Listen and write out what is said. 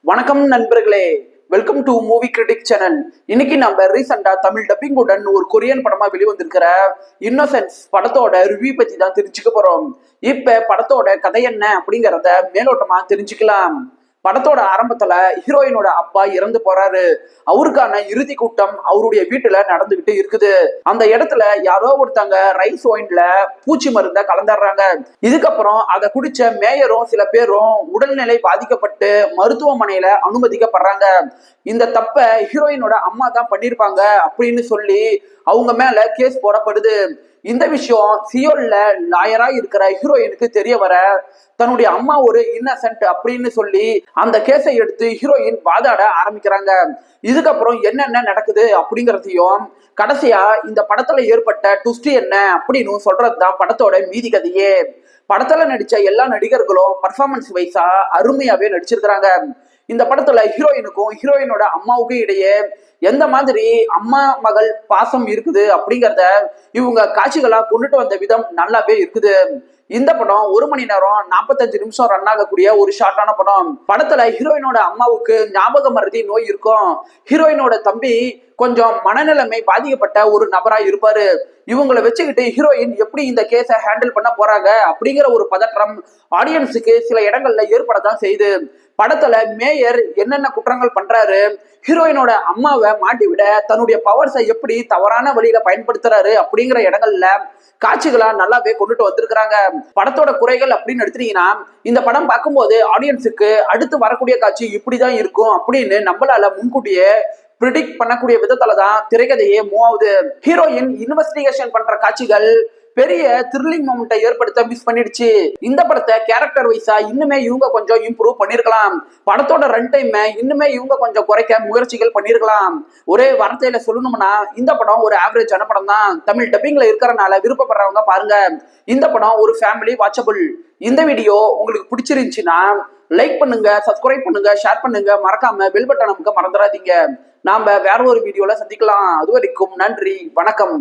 வணக்கம் நண்பர்களே, welcome to movie critic channel. இன்னைக்கு நம்ம ரீசெண்டா தமிழ் டப்பிங்குடன் ஒரு கொரியன் படமா வெளிவந்திருக்கிற இன்னோசென்ஸ் படத்தோட ரிவ்யூ பத்தி தான் தெரிஞ்சுக்க போறோம். இப்ப படத்தோட கதை என்ன அப்படிங்கறத மேலோட்டமா தெரிஞ்சுக்கலாம். படத்தோட ஆரம்பத்துல ஹீரோயினோட அப்பா இறந்து போறாரு. அவருக்கான இறுதி கூட்டம் அவருடைய வீட்டுல நடந்துகிட்டு இருக்குது. அந்த இடத்துல யாரோ ஒருத்தங்க ரைஸ் ஒயின்ல பூச்சி மருந்த கலந்துடுறாங்க. இதுக்கப்புறம் அதை குடிச்ச மேயரும் சில பேரும் உடல்நிலை பாதிக்கப்பட்டு மருத்துவமனையில அனுமதிக்கப்படுறாங்க. இந்த தப்ப ஹீரோயினோட அம்மா தான் பண்ணிருப்பாங்க அப்படின்னு சொல்லி அவங்க மேல கேஸ் போடப்படுது. இந்த விஷயம் சியோல்ல லாயரா இருக்கிற ஹீரோயினுக்கு தெரிய வர தன்னுடைய அம்மா ஒரு இன்னசென்ட் அப்படின்னு சொல்லி அந்த கேஸை எடுத்து ஹீரோயின் வாதாட ஆரம்பிக்கிறாங்க. இதுக்கப்புறம் என்னென்ன நடக்குது அப்படிங்கறதையும் கடைசியா இந்த படத்துல ஏற்பட்ட ட்விஸ்ட் என்ன அப்படின்னு சொல்றதுதான் படத்தோட மீதி கதையே. படத்துல நடிச்ச எல்லா நடிகர்களும் பர்ஃபார்மன்ஸ் வைஸா அருமையாவே நடிச்சிருக்கிறாங்க. இந்த படத்துல ஹீரோயினுக்கும் ஹீரோயினோட அம்மாவுக்கும் இடையே எந்த மாதிரி அம்மா மகள் பாசம் இருக்குது அப்படிங்கிறத இவங்க காட்சிகளா கொண்டுட்டு வந்த விதம் நல்லாவே இருக்குது. இந்த படம் 1 மணி நேரம் 45 நிமிஷம் ரன் ஆகக்கூடிய ஒரு ஷார்ட்டான படம். படத்துல ஹீரோயினோட அம்மாவுக்கு ஞாபக மறதி நோய் இருக்கும். ஹீரோயினோட தம்பி கொஞ்சம் மனநிலைமை பாதிக்கப்பட்ட ஒரு நபரா இருப்பாரு. இவங்களை வச்சுக்கிட்டு ஹீரோயின் எப்படி இந்த கேஸை ஹேண்டில் பண்ண போறாங்க அப்படிங்கிற ஒரு பதற்றம் ஆடியன்ஸுக்கு சில இடங்கள்ல ஏற்படத்தான் செய்யுது. படத்துல மேயர் என்னென்ன குற்றங்கள் பண்றாரு, ஹீரோயினோட அம்மாவை மாட்டிவிட தன்னுடைய பவர்ஸை எப்படி தவறான வழியில பயன்படுத்துறாரு அப்படிங்கிற இடங்கள்ல காட்சிகளா நல்லாவே கொண்டுட்டு வந்திருக்கிறாங்க. படத்தோட குறைகள் அப்படின்னு எடுத்துட்டீங்கன்னா, இந்த படம் பார்க்கும்போது ஆடியன்ஸுக்கு அடுத்து வரக்கூடிய காட்சி இப்படிதான் இருக்கும் அப்படின்னு நம்மளால முன்கூட்டியே ப்ரிடிக்ட் பண்ணக்கூடிய விதத்துல தான் திரைக்கதையே மூவ் ஆகுது. ஹீரோயின் இன்வெஸ்டிகேஷன் பண்ற காட்சிகள் பெரிய த்ரில்லிங் மொமெண்ட்டை ஏற்படுத்த மிஸ் பண்ணிடுச்சு. இந்த படத்தை கேரக்டர் வைஸா இன்னுமே இவங்க கொஞ்சம் இம்ப்ரூவ் பண்ணிருக்கலாம். படத்தோட ரன் டைம் இன்னுமே இவங்க கொஞ்சம் குறைக்க முயற்சிகள் பண்ணிருக்கலாம். ஒரே வார்த்தையில சொல்லணும்னா இந்த படம் ஒரு ஆவரேஜான படம் தான். தமிழ் டப்பிங்ல இருக்கிறனால விருப்பப்படுறவங்க பாருங்க. இந்த படம் ஒரு ஃபேமிலி வாட்சபிள். இந்த வீடியோ உங்களுக்கு பிடிச்சிருந்துச்சுன்னா லைக் பண்ணுங்க, சப்ஸ்கிரைப் பண்ணுங்க, ஷேர் பண்ணுங்க, மறக்காம பெல் பட்டன் நமக்கு மறந்துடாதீங்க. நாம வேற ஒரு வீடியோல சந்திக்கலாம். அது வரைக்கும் நன்றி, வணக்கம்.